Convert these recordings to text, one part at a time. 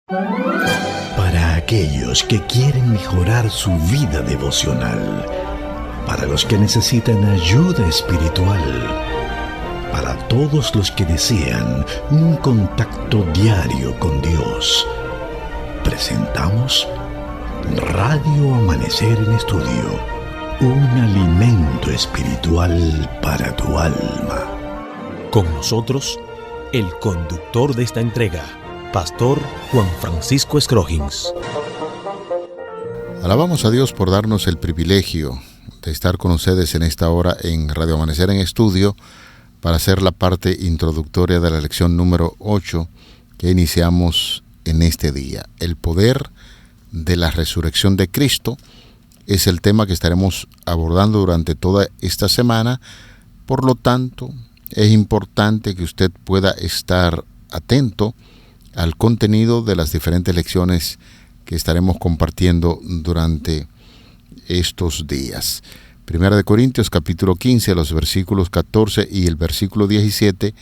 Para aquellos que quieren mejorar su vida devocional, para los que necesitan ayuda espiritual, para todos los que desean un contacto diario con Dios, presentamos Radio Amanecer en Estudio, un alimento espiritual para tu alma. Con nosotros, el conductor de esta entrega, Pastor Juan Francisco Scroggins. Alabamos a Dios por darnos el privilegio de estar con ustedes en esta hora en Radio Amanecer en Estudio para hacer la parte introductoria de la lección número 8 que iniciamos en este día. El poder de la resurrección de Cristo es el tema que estaremos abordando durante toda esta semana. Por lo tanto, es importante que usted pueda estar atento al contenido de las diferentes lecciones que estaremos compartiendo durante estos días. Primera de Corintios capítulo 15, los versículos 14 y el versículo 17,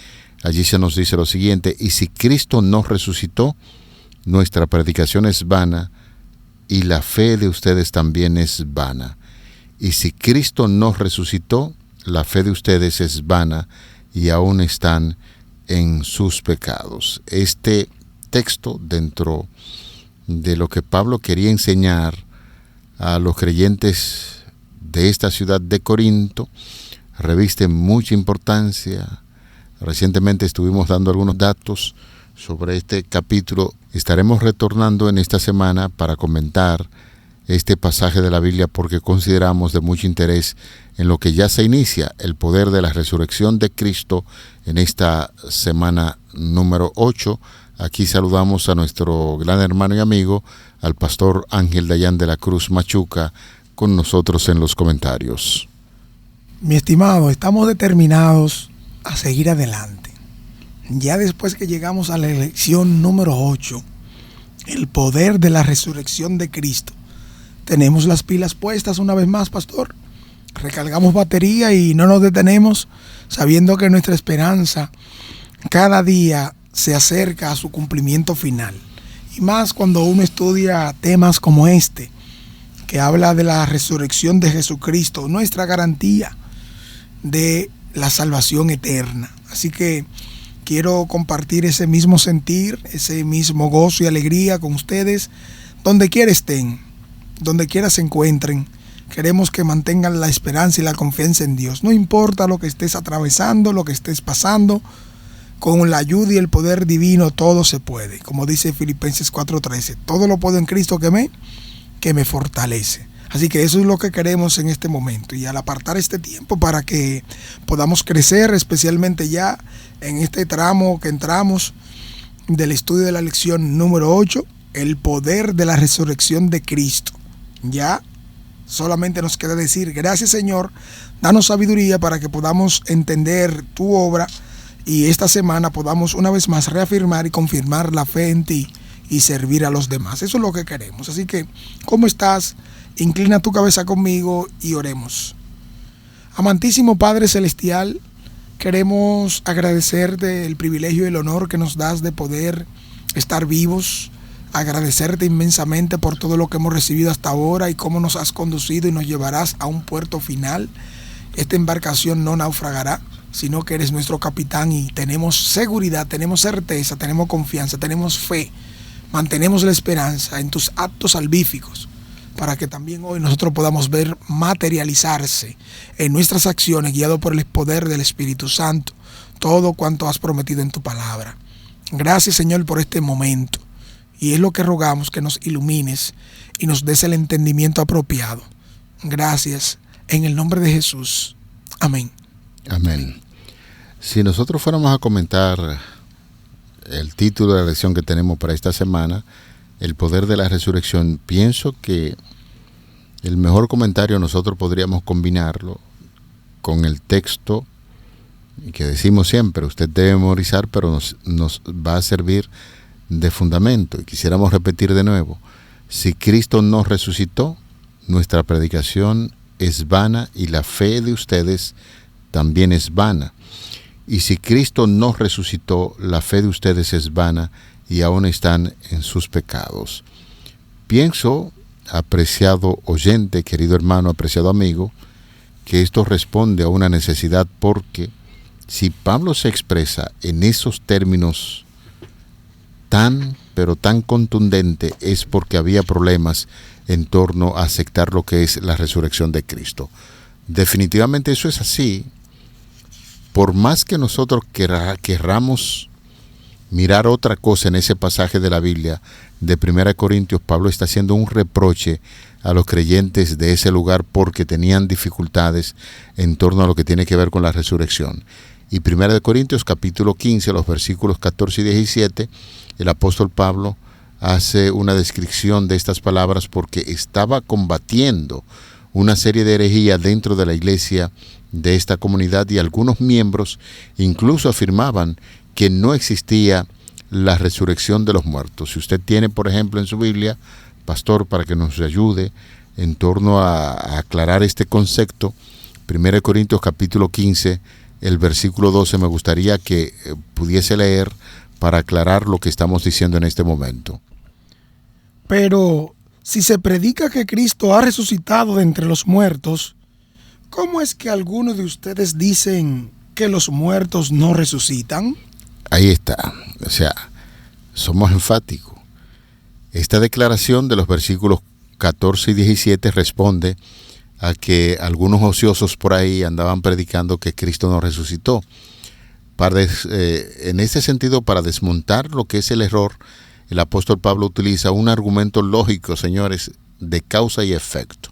allí se nos dice lo siguiente: y si Cristo no resucitó, nuestra predicación es vana y la fe de ustedes también es vana. Y si Cristo no resucitó, la fe de ustedes es vana y aún están en sus pecados. Este texto, dentro de lo que Pablo quería enseñar a los creyentes de esta ciudad de Corinto, reviste mucha importancia. Recientemente estuvimos dando algunos datos sobre este capítulo. Estaremos retornando en esta semana para comentar este pasaje de la Biblia porque consideramos de mucho interés en lo que ya se inicia, el poder de la resurrección de Cristo en esta semana número 8. Aquí saludamos a nuestro gran hermano y amigo, al pastor Ángel Dayan de la Cruz Machuca, con nosotros en los comentarios. Mi estimado, estamos determinados a seguir adelante. Ya después que llegamos a la lección número 8, el poder de la resurrección de Cristo, tenemos las pilas puestas una vez más, pastor. Recargamos batería y no nos detenemos, sabiendo que nuestra esperanza cada día se acerca a su cumplimiento final. Y más cuando uno estudia temas como este, que habla de la resurrección de Jesucristo, nuestra garantía de la salvación eterna. Así que quiero compartir ese mismo sentir, ese mismo gozo y alegría con ustedes, donde quiera estén, donde quiera se encuentren. Queremos que mantengan la esperanza y la confianza en Dios. No importa lo que estés atravesando, lo que estés pasando, con la ayuda y el poder divino todo se puede. Como dice Filipenses 4:13, todo lo puedo en Cristo que me fortalece. Así que eso es lo que queremos en este momento. Y al apartar este tiempo para que podamos crecer, especialmente ya en este tramo que entramos del estudio de la lección número 8, el poder de la resurrección de Cristo. Ya solamente nos queda decir, gracias Señor, danos sabiduría para que podamos entender tu obra y esta semana podamos una vez más reafirmar y confirmar la fe en ti y servir a los demás. Eso es lo que queremos. Así que, ¿cómo estás? Inclina tu cabeza conmigo y oremos. Amantísimo Padre Celestial, queremos agradecerte el privilegio y el honor que nos das de poder estar vivos, agradecerte inmensamente por todo lo que hemos recibido hasta ahora y cómo nos has conducido y nos llevarás a un puerto final. Esta embarcación no naufragará, sino que eres nuestro capitán y tenemos seguridad, tenemos certeza, tenemos confianza, tenemos fe, mantenemos la esperanza en tus actos salvíficos para que también hoy nosotros podamos ver materializarse en nuestras acciones, guiado por el poder del Espíritu Santo, todo cuanto has prometido en tu palabra. Gracias Señor por este momento y es lo que rogamos, que nos ilumines y nos des el entendimiento apropiado. Gracias en el nombre de Jesús. Amén. Amén. Si nosotros fuéramos a comentar el título de la lección que tenemos para esta semana, el poder de la resurrección, pienso que el mejor comentario nosotros podríamos combinarlo con el texto que decimos siempre, usted debe memorizar, pero nos va a servir de fundamento. Y quisiéramos repetir de nuevo, si Cristo no resucitó, nuestra predicación es vana y la fe de ustedes también es vana. Y si Cristo no resucitó, la fe de ustedes es vana y aún están en sus pecados. Pienso, apreciado oyente, querido hermano, apreciado amigo, que esto responde a una necesidad, porque si Pablo se expresa en esos términos pero tan contundente, es porque había problemas en torno a aceptar lo que es la resurrección de Cristo. Definitivamente eso es así. Por más que nosotros querramos mirar otra cosa en ese pasaje de la Biblia de 1 Corintios, Pablo está haciendo un reproche a los creyentes de ese lugar porque tenían dificultades en torno a lo que tiene que ver con la resurrección. Y 1 Corintios capítulo 15, los versículos 14 y 17, el apóstol Pablo hace una descripción de estas palabras porque estaba combatiendo una serie de herejías dentro de la iglesia de esta comunidad, y algunos miembros incluso afirmaban que no existía la resurrección de los muertos. Si usted tiene, por ejemplo, en su Biblia, pastor, para que nos ayude en torno a aclarar este concepto, 1 Corintios capítulo 15, el versículo 12, me gustaría que pudiese leer para aclarar lo que estamos diciendo en este momento. Pero si se predica que Cristo ha resucitado de entre los muertos, ¿cómo es que algunos de ustedes dicen que los muertos no resucitan? Ahí está. O sea, somos enfáticos. Esta declaración de los versículos 14 y 17 responde a que algunos ociosos por ahí andaban predicando que Cristo no resucitó. En ese sentido, para desmontar lo que es el error, el apóstol Pablo utiliza un argumento lógico, señores, de causa y efecto.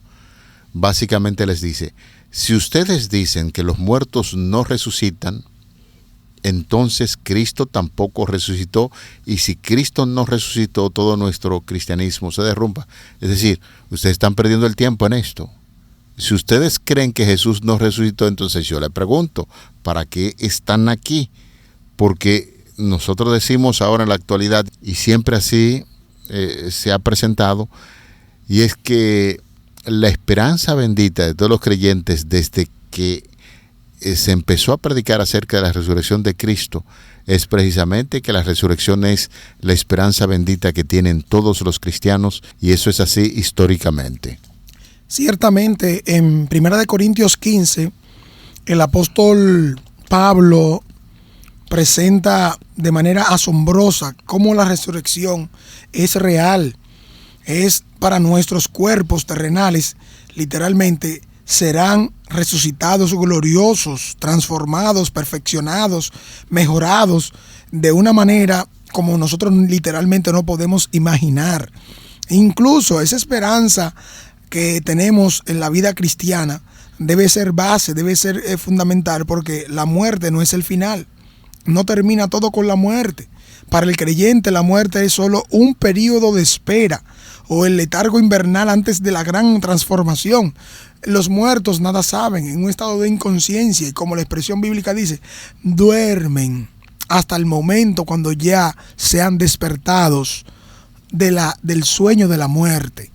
Básicamente les dice: si ustedes dicen que los muertos no resucitan, entonces Cristo tampoco resucitó, y si Cristo no resucitó, todo nuestro cristianismo se derrumba. Es decir, ustedes están perdiendo el tiempo en esto. Si ustedes creen que Jesús no resucitó, entonces yo le pregunto, ¿para qué están aquí? Porque nosotros decimos ahora en la actualidad, y siempre así se ha presentado, y es que la esperanza bendita de todos los creyentes desde que se empezó a predicar acerca de la resurrección de Cristo es precisamente que la resurrección es la esperanza bendita que tienen todos los cristianos, y eso es así históricamente. Ciertamente, en 1 Corintios 15, el apóstol Pablo presenta de manera asombrosa cómo la resurrección es real, es para nuestros cuerpos terrenales, literalmente serán resucitados gloriosos, transformados, perfeccionados, mejorados de una manera como nosotros literalmente no podemos imaginar. Incluso esa esperanza que tenemos en la vida cristiana debe ser base, debe ser fundamental, porque la muerte no es el final. No termina todo con la muerte. Para el creyente la muerte es solo un periodo de espera o el letargo invernal antes de la gran transformación. Los muertos nada saben, en un estado de inconsciencia, y como la expresión bíblica dice, duermen hasta el momento cuando ya sean despertados del sueño de la muerte.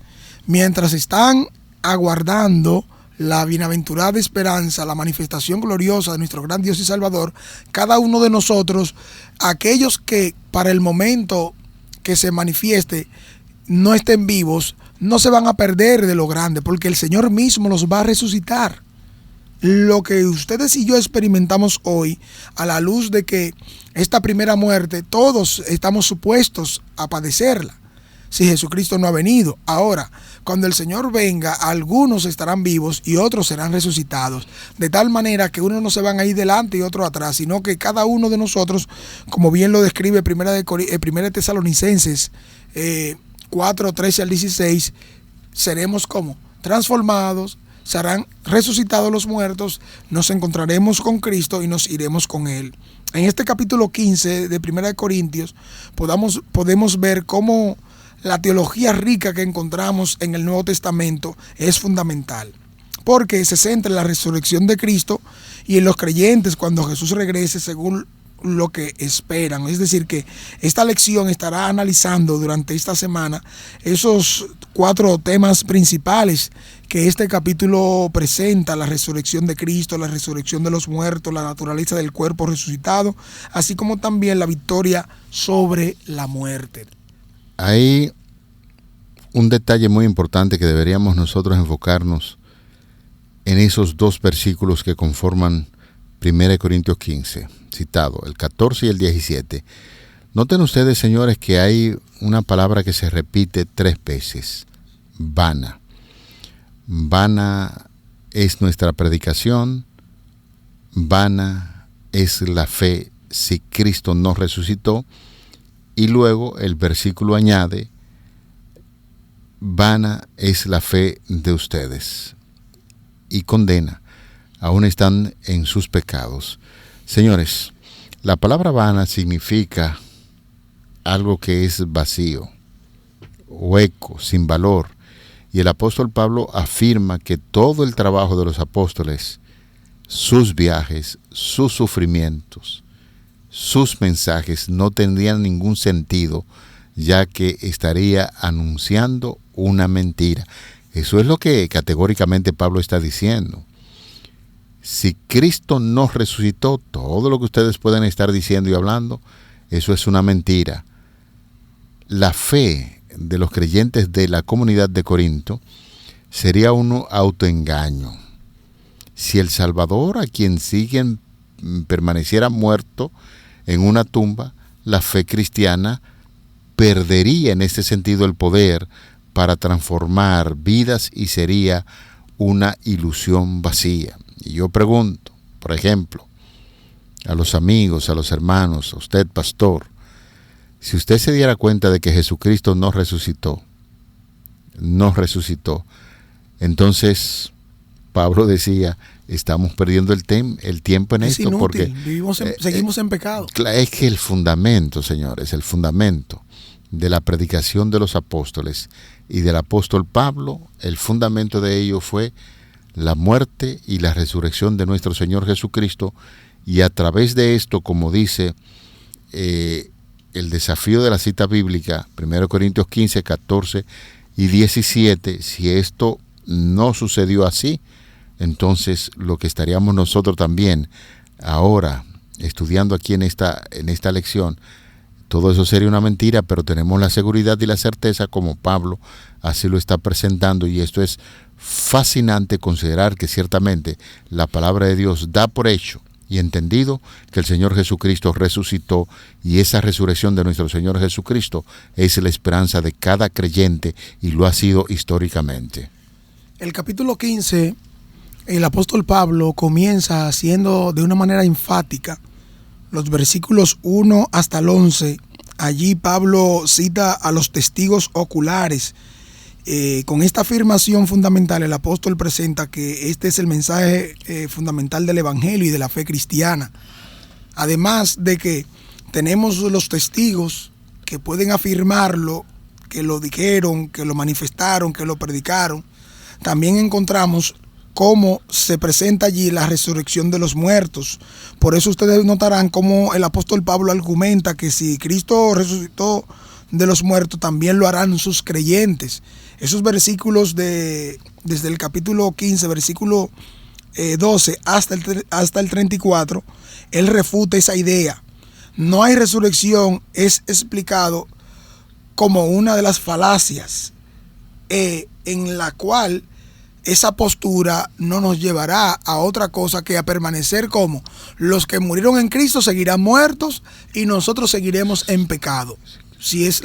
Mientras están aguardando la bienaventurada esperanza, la manifestación gloriosa de nuestro gran Dios y Salvador, cada uno de nosotros, aquellos que para el momento que se manifieste no estén vivos, no se van a perder de lo grande, porque el Señor mismo los va a resucitar. Lo que ustedes y yo experimentamos hoy, a la luz de que esta primera muerte, todos estamos supuestos a padecerla, si Jesucristo no ha venido. Ahora, cuando el Señor venga, algunos estarán vivos y otros serán resucitados, de tal manera que unos no se van a ir delante y otros atrás, sino que cada uno de nosotros, como bien lo describe 1 Tesalonicenses 4, 13 al 16, seremos como transformados, serán resucitados los muertos, nos encontraremos con Cristo y nos iremos con Él. En este capítulo 15 de 1 Corintios podemos ver cómo la teología rica que encontramos en el Nuevo Testamento es fundamental, porque se centra en la resurrección de Cristo y en los creyentes cuando Jesús regrese según lo que esperan. Es decir, que esta lección estará analizando durante esta semana esos 4 temas principales que este capítulo presenta: la resurrección de Cristo, la resurrección de los muertos, la naturaleza del cuerpo resucitado, así como también la victoria sobre la muerte. Hay un detalle muy importante que deberíamos nosotros enfocarnos en esos 2 versículos que conforman 1 Corintios 15, citado, el 14 y el 17. Noten ustedes, señores, que hay una palabra que se repite 3 veces: vana. Vana es nuestra predicación, vana es la fe si Cristo no resucitó, y luego el versículo añade: vana es la fe de ustedes, y condena, aún están en sus pecados. Señores, la palabra vana significa algo que es vacío, hueco, sin valor. Y el apóstol Pablo afirma que todo el trabajo de los apóstoles, sus viajes, sus sufrimientos, sus mensajes no tendrían ningún sentido, ya que estaría anunciando una mentira. Eso es lo que categóricamente Pablo está diciendo. Si Cristo no resucitó, todo lo que ustedes pueden estar diciendo y hablando, eso es una mentira. La fe de los creyentes de la comunidad de Corinto sería un autoengaño. Si el Salvador, a quien siguen, permaneciera muerto en una tumba, la fe cristiana perdería en este sentido el poder para transformar vidas y sería una ilusión vacía. Y yo pregunto, por ejemplo, a los amigos, a los hermanos, a usted, pastor, si usted se diera cuenta de que Jesucristo no resucitó, entonces Pablo decía, estamos perdiendo el tiempo en esto. Inútil, porque seguimos en pecado. Es que el fundamento, señores, el fundamento de la predicación de los apóstoles y del apóstol Pablo, el fundamento de ello fue la muerte y la resurrección de nuestro Señor Jesucristo, y a través de esto, como dice el desafío de la cita bíblica, 1 Corintios 15, 14 y 17, si esto no sucedió así, entonces lo que estaríamos nosotros también ahora estudiando aquí en esta lección, todo eso sería una mentira, pero tenemos la seguridad y la certeza, como Pablo así lo está presentando, y esto es fascinante considerar que ciertamente la palabra de Dios da por hecho y entendido que el Señor Jesucristo resucitó, y esa resurrección de nuestro Señor Jesucristo es la esperanza de cada creyente y lo ha sido históricamente. El capítulo 15, el apóstol Pablo comienza haciendo de una manera enfática los versículos 1 hasta el 11. Allí Pablo cita a los testigos oculares. Con esta afirmación fundamental, el apóstol presenta que este es el mensaje fundamental del evangelio y de la fe cristiana. Además de que tenemos los testigos que pueden afirmarlo, que lo dijeron, que lo manifestaron, que lo predicaron, también encontramos cómo se presenta allí la resurrección de los muertos. Por eso ustedes notarán cómo el apóstol Pablo argumenta que si Cristo resucitó de los muertos, también lo harán sus creyentes. Esos versículos desde el capítulo 15, versículo 12 hasta el 34, él refuta esa idea. No hay resurrección, es explicado como una de las falacias en la cual esa postura no nos llevará a otra cosa que a permanecer como los que murieron en Cristo seguirán muertos y nosotros seguiremos en pecado. Si es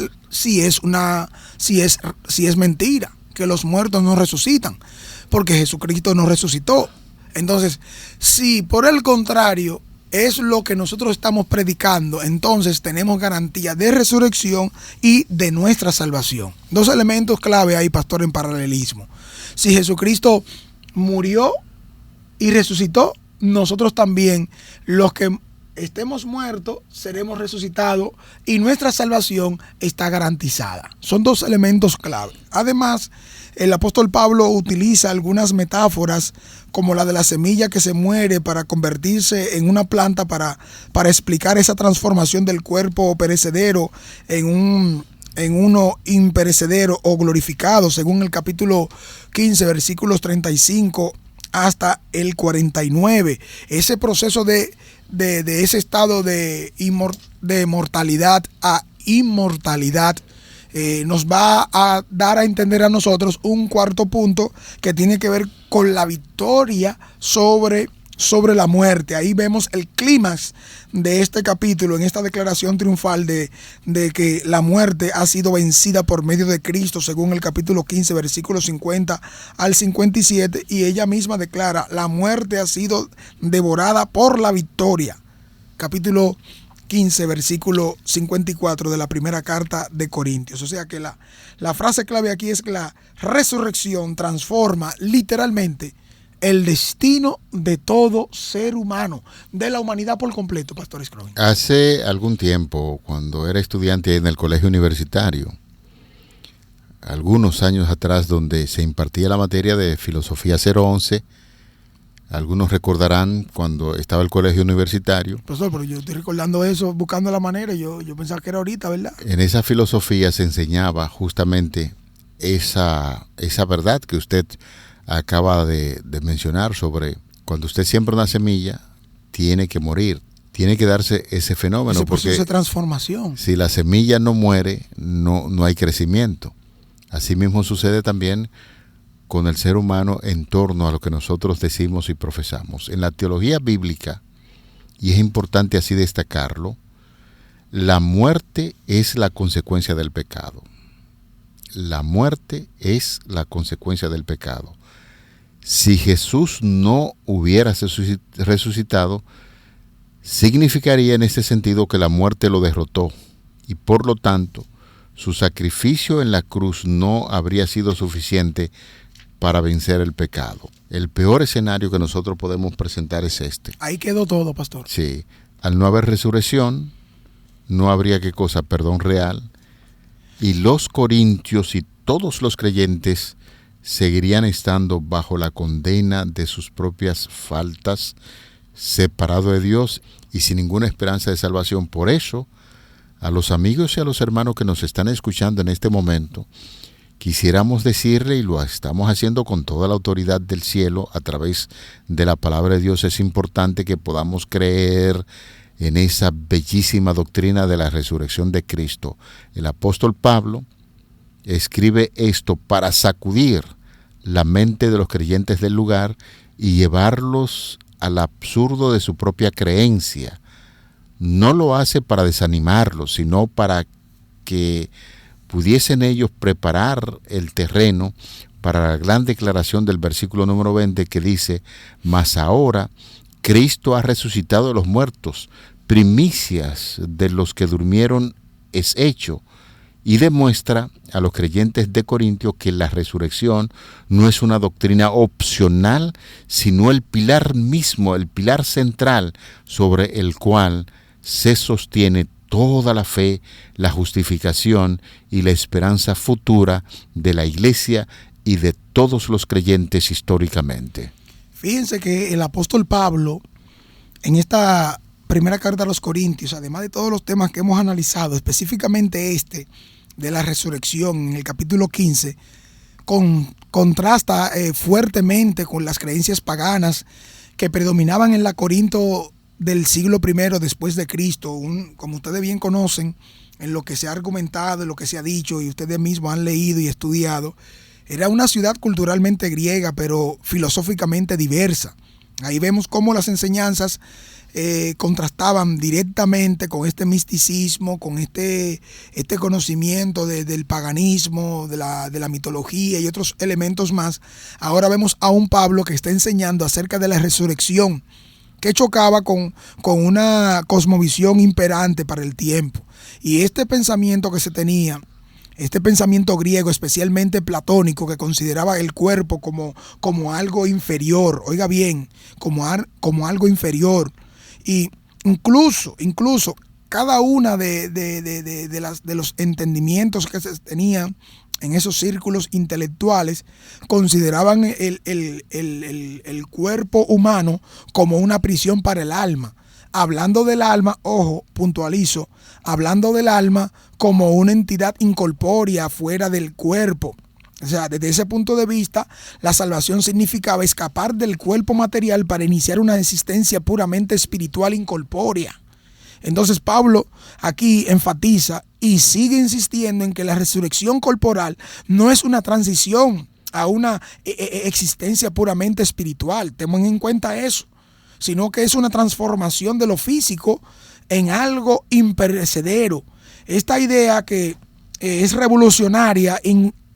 mentira que los muertos no resucitan, porque Jesucristo no resucitó. Entonces, si por el contrario es lo que nosotros estamos predicando, entonces tenemos garantía de resurrección y de nuestra salvación. 2 elementos clave ahí, pastor, en paralelismo. Si Jesucristo murió y resucitó, nosotros también, los que estemos muertos, seremos resucitados y nuestra salvación está garantizada. Son 2 elementos clave. Además, el apóstol Pablo utiliza algunas metáforas como la de la semilla que se muere para convertirse en una planta para explicar esa transformación del cuerpo perecedero en en uno imperecedero o glorificado, según el capítulo 15, versículos 35 hasta el 49. Ese proceso de ese estado de mortalidad a inmortalidad nos va a dar a entender a nosotros un cuarto punto que tiene que ver con la victoria sobre la muerte. Ahí vemos el clímax de este capítulo, en esta declaración triunfal de que la muerte ha sido vencida por medio de Cristo, según el capítulo 15, versículos 50 al 57, y ella misma declara: la muerte ha sido devorada por la victoria. Capítulo 15, versículo 54 de la primera carta de Corintios. O sea que la frase clave aquí es que la resurrección transforma literalmente el destino de todo ser humano, de la humanidad por completo, Pastor Scrooge. Hace algún tiempo, cuando era estudiante en el colegio universitario, algunos años atrás, donde se impartía la materia de Filosofía 011, algunos recordarán cuando estaba el colegio universitario. Profesor, pero yo estoy recordando eso, buscando la manera, yo pensaba que era ahorita, ¿verdad? En esa filosofía se enseñaba justamente esa verdad que usted acaba de mencionar sobre cuando usted siembra una semilla, tiene que morir, tiene que darse ese fenómeno. Ese proceso porque de transformación. Si la semilla no muere, no hay crecimiento. Asimismo sucede también con el ser humano en torno a lo que nosotros decimos y profesamos. En la teología bíblica, y es importante así destacarlo, la muerte es la consecuencia del pecado. La muerte es la consecuencia del pecado. Si Jesús no hubiera resucitado, significaría en ese sentido que la muerte lo derrotó, y por lo tanto su sacrificio en la cruz no habría sido suficiente para vencer el pecado. El peor escenario que nosotros podemos presentar es este. Ahí quedó todo, pastor. Sí, al no haber resurrección, no habría ¿qué cosa? Perdón real. Y los corintios y todos los creyentes seguirían estando bajo la condena de sus propias faltas, separados de Dios y sin ninguna esperanza de salvación. Por eso, a los amigos y a los hermanos que nos están escuchando en este momento, quisiéramos decirle, y lo estamos haciendo con toda la autoridad del cielo a través de la palabra de Dios, es importante que podamos creer en esa bellísima doctrina de la resurrección de Cristo. El apóstol Pablo escribe esto para sacudir la mente de los creyentes del lugar y llevarlos al absurdo de su propia creencia. No lo hace para desanimarlos, sino para que pudiesen ellos preparar el terreno para la gran declaración del versículo número 20 que dice: mas ahora Cristo ha resucitado de los muertos, primicias de los que durmieron es hecho, y demuestra a los creyentes de Corintio que la resurrección no es una doctrina opcional, sino el pilar mismo, el pilar central sobre el cual se sostiene toda la fe, la justificación y la esperanza futura de la iglesia y de todos los creyentes históricamente. Fíjense que el apóstol Pablo, en esta primera carta a los Corintios, además de todos los temas que hemos analizado, específicamente este de la resurrección en el capítulo 15, contrasta fuertemente con las creencias paganas que predominaban en la Corinto del siglo I después de Cristo. Como ustedes bien conocen, en lo que se ha argumentado, en lo que se ha dicho y ustedes mismos han leído y estudiado, era una ciudad culturalmente griega, pero filosóficamente diversa. Ahí vemos cómo las enseñanzas contrastaban directamente con este misticismo, con este conocimiento del paganismo, de la mitología y otros elementos más. Ahora vemos a un Pablo que está enseñando acerca de la resurrección, que chocaba con una cosmovisión imperante para el tiempo. Y este pensamiento que se tenía, este pensamiento griego, especialmente platónico, que consideraba el cuerpo como algo inferior, oiga bien, como algo inferior. Y incluso cada una de los entendimientos que se tenían en esos círculos intelectuales consideraban el cuerpo humano como una prisión para el alma. Hablando del alma, ojo, puntualizo, hablando del alma como una entidad incorpórea fuera del cuerpo. O sea, desde ese punto de vista, la salvación significaba escapar del cuerpo material para iniciar una existencia puramente espiritual incorpórea. Entonces Pablo aquí enfatiza y sigue insistiendo en que la resurrección corporal no es una transición a una existencia puramente espiritual. Tengan en cuenta eso, sino que es una transformación de lo físico en algo imperecedero. Esta idea que es revolucionaria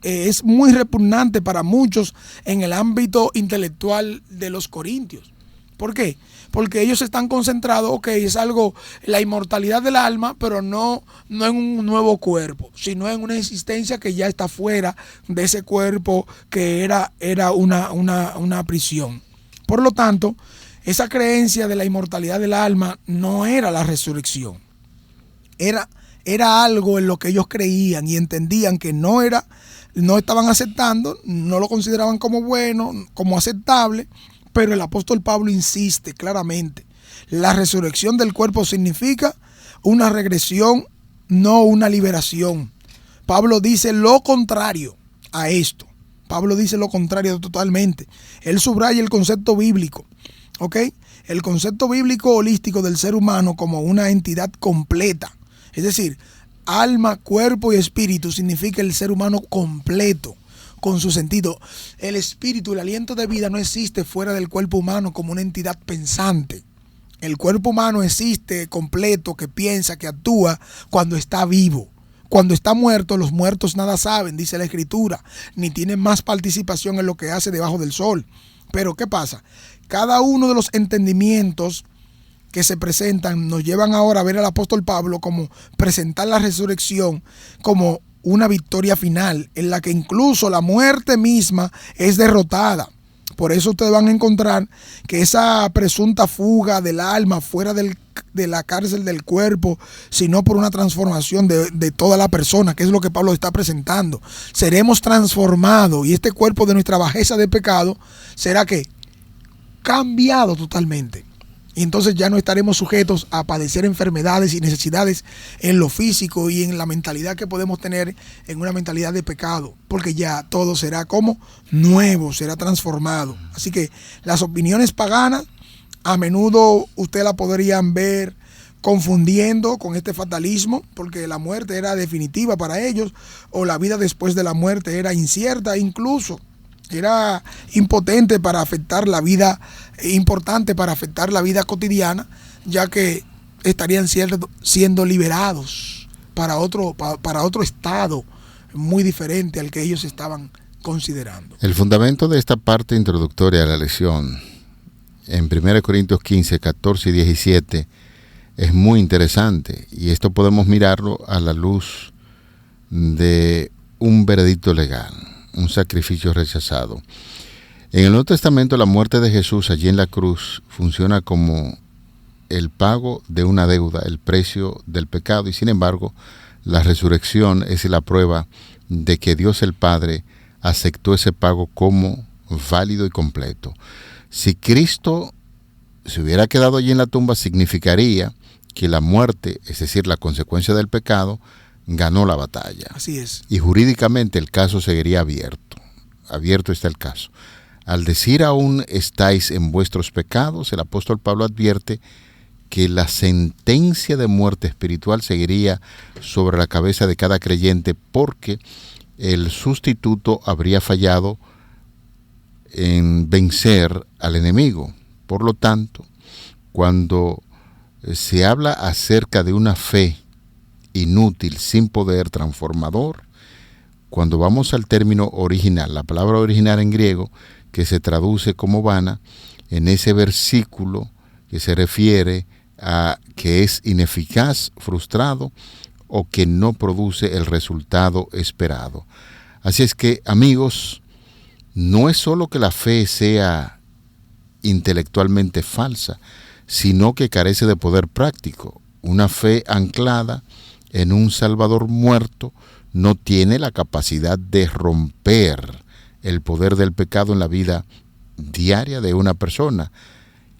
es muy repugnante para muchos en el ámbito intelectual de los corintios. ¿Por qué? Porque ellos están concentrados, es algo, la inmortalidad del alma, pero no en un nuevo cuerpo, sino en una existencia que ya está fuera de ese cuerpo que era una prisión. Por lo tanto, esa creencia de la inmortalidad del alma no era la resurrección. Era algo en lo que ellos creían y entendían que no estaban aceptando, no lo consideraban como bueno, como aceptable. Pero el apóstol Pablo insiste claramente, la resurrección del cuerpo significa una regresión, no una liberación. Pablo dice lo contrario a esto. Pablo dice lo contrario totalmente. Él subraya el concepto bíblico, el concepto bíblico holístico del ser humano como una entidad completa. Es decir, alma, cuerpo y espíritu significa el ser humano completo, con su sentido. El espíritu, el aliento de vida no existe fuera del cuerpo humano como una entidad pensante. El cuerpo humano existe completo, que piensa, que actúa cuando está vivo. Cuando está muerto, los muertos nada saben, dice la Escritura, ni tienen más participación en lo que hace debajo del sol. Pero ¿qué pasa? Cada uno de los entendimientos que se presentan nos llevan ahora a ver al apóstol Pablo como presentar la resurrección como una victoria final en la que incluso la muerte misma es derrotada. Por eso ustedes van a encontrar que esa presunta fuga del alma fuera de la cárcel del cuerpo, sino por una transformación de toda la persona, que es lo que Pablo está presentando. Seremos transformados y este cuerpo de nuestra bajeza de pecado será ¿qué? Cambiado totalmente. Y entonces ya no estaremos sujetos a padecer enfermedades y necesidades en lo físico y en la mentalidad que podemos tener en una mentalidad de pecado, porque ya todo será como nuevo, será transformado. Así que las opiniones paganas a menudo usted la podrían ver confundiendo con este fatalismo, porque la muerte era definitiva para ellos, o la vida después de la muerte era incierta, incluso era impotente para afectar la vida, importante para afectar la vida cotidiana, ya que estarían siendo liberados para otro estado muy diferente al que ellos estaban considerando. El fundamento de esta parte introductoria a la lección, en 1 Corintios 15, 14 y 17, es muy interesante, y esto podemos mirarlo a la luz de un veredicto legal, un sacrificio rechazado. En el Nuevo Testamento, la muerte de Jesús allí en la cruz funciona como el pago de una deuda, el precio del pecado, y sin embargo, la resurrección es la prueba de que Dios el Padre aceptó ese pago como válido y completo. Si Cristo se hubiera quedado allí en la tumba, significaría que la muerte, es decir, la consecuencia del pecado, ganó la batalla. Así es. Y jurídicamente el caso seguiría abierto. Abierto está el caso. Al decir aún estáis en vuestros pecados, el apóstol Pablo advierte que la sentencia de muerte espiritual seguiría sobre la cabeza de cada creyente, porque el sustituto habría fallado en vencer al enemigo. Por lo tanto, cuando se habla acerca de una fe inútil, sin poder, transformador, cuando vamos al término original, la palabra original en griego, que se traduce como vana, en ese versículo que se refiere a que es ineficaz, frustrado o que no produce el resultado esperado. Así es que, amigos, no es solo que la fe sea intelectualmente falsa, sino que carece de poder práctico. Una fe anclada en un Salvador muerto no tiene la capacidad de romper el poder del pecado en la vida diaria de una persona.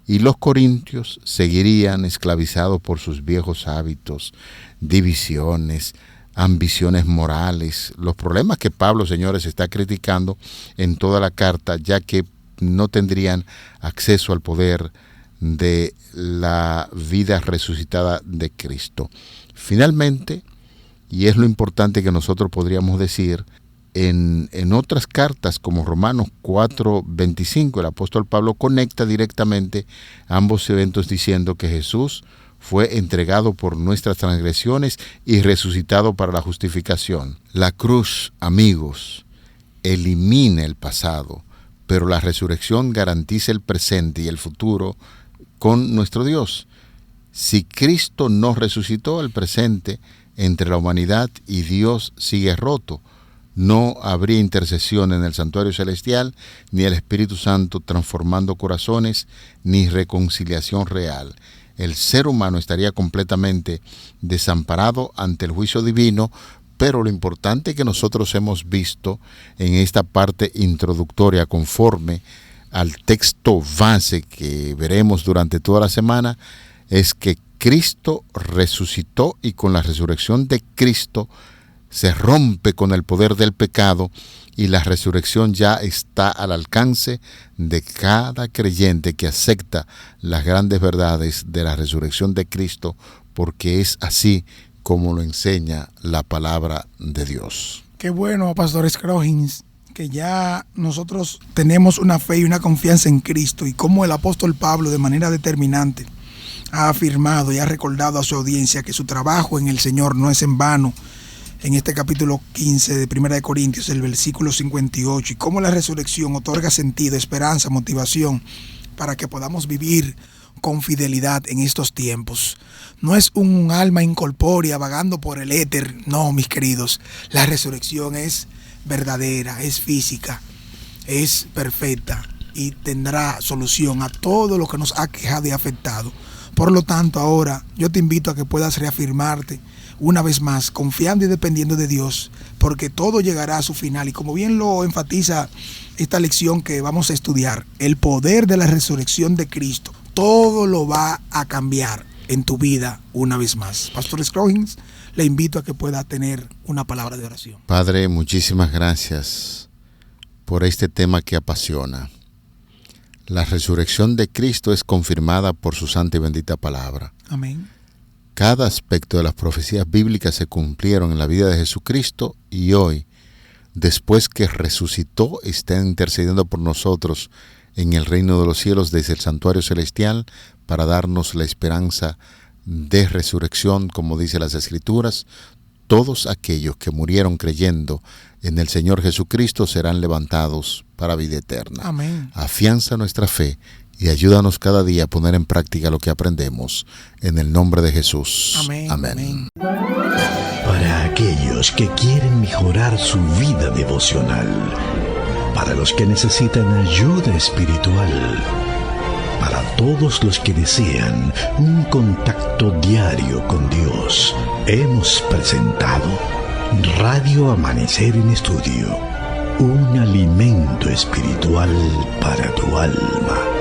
y los corintios seguirían esclavizados por sus viejos hábitos, divisiones, ambiciones morales, los problemas que Pablo, señores, está criticando en toda la carta, ya que no tendrían acceso al poder de la vida resucitada de Cristo. Finalmente, y es lo importante que nosotros podríamos decir, en otras cartas como Romanos 4:25, el apóstol Pablo conecta directamente ambos eventos diciendo que Jesús fue entregado por nuestras transgresiones y resucitado para la justificación. La cruz, amigos, elimina el pasado, pero la resurrección garantiza el presente y el futuro con nuestro Dios. Si Cristo no resucitó, el presente entre la humanidad y Dios sigue roto. No habría intercesión en el santuario celestial, ni el Espíritu Santo transformando corazones, ni reconciliación real. El ser humano estaría completamente desamparado ante el juicio divino, pero lo importante que nosotros hemos visto en esta parte introductoria conforme al texto base que veremos durante toda la semana es que Cristo resucitó y con la resurrección de Cristo se rompe con el poder del pecado y la resurrección ya está al alcance de cada creyente que acepta las grandes verdades de la resurrección de Cristo, porque es así como lo enseña la palabra de Dios. Qué bueno, Pastor Scroggins, que ya nosotros tenemos una fe y una confianza en Cristo, y como el apóstol Pablo de manera determinante ha afirmado y ha recordado a su audiencia que su trabajo en el Señor no es en vano. En este capítulo 15 de 1 Corintios, el versículo 58, y cómo la resurrección otorga sentido, esperanza, motivación para que podamos vivir con fidelidad en estos tiempos. No es un alma incorpórea vagando por el éter, no, mis queridos. La resurrección es verdadera, es física, es perfecta y tendrá solución a todo lo que nos ha quejado y afectado. Por lo tanto, ahora yo te invito a que puedas reafirmarte una vez más, confiando y dependiendo de Dios, porque todo llegará a su final. Y como bien lo enfatiza esta lección que vamos a estudiar, el poder de la resurrección de Cristo, todo lo va a cambiar en tu vida una vez más. Pastor Scroggins, le invito a que pueda tener una palabra de oración. Padre, muchísimas gracias por este tema que apasiona. La resurrección de Cristo es confirmada por su santa y bendita palabra. Amén. Cada aspecto de las profecías bíblicas se cumplieron en la vida de Jesucristo y hoy, después que resucitó, está intercediendo por nosotros en el reino de los cielos desde el santuario celestial para darnos la esperanza de resurrección, como dice las Escrituras. Todos aquellos que murieron creyendo en el Señor Jesucristo serán levantados para vida eterna. Amén. Afianza nuestra fe y ayúdanos cada día a poner en práctica lo que aprendemos. En el nombre de Jesús. Amén. Amén. Para aquellos que quieren mejorar su vida devocional, para los que necesitan ayuda espiritual, para todos los que desean un contacto diario con Dios, hemos presentado Radio Amanecer en Estudio, un alimento espiritual para tu alma.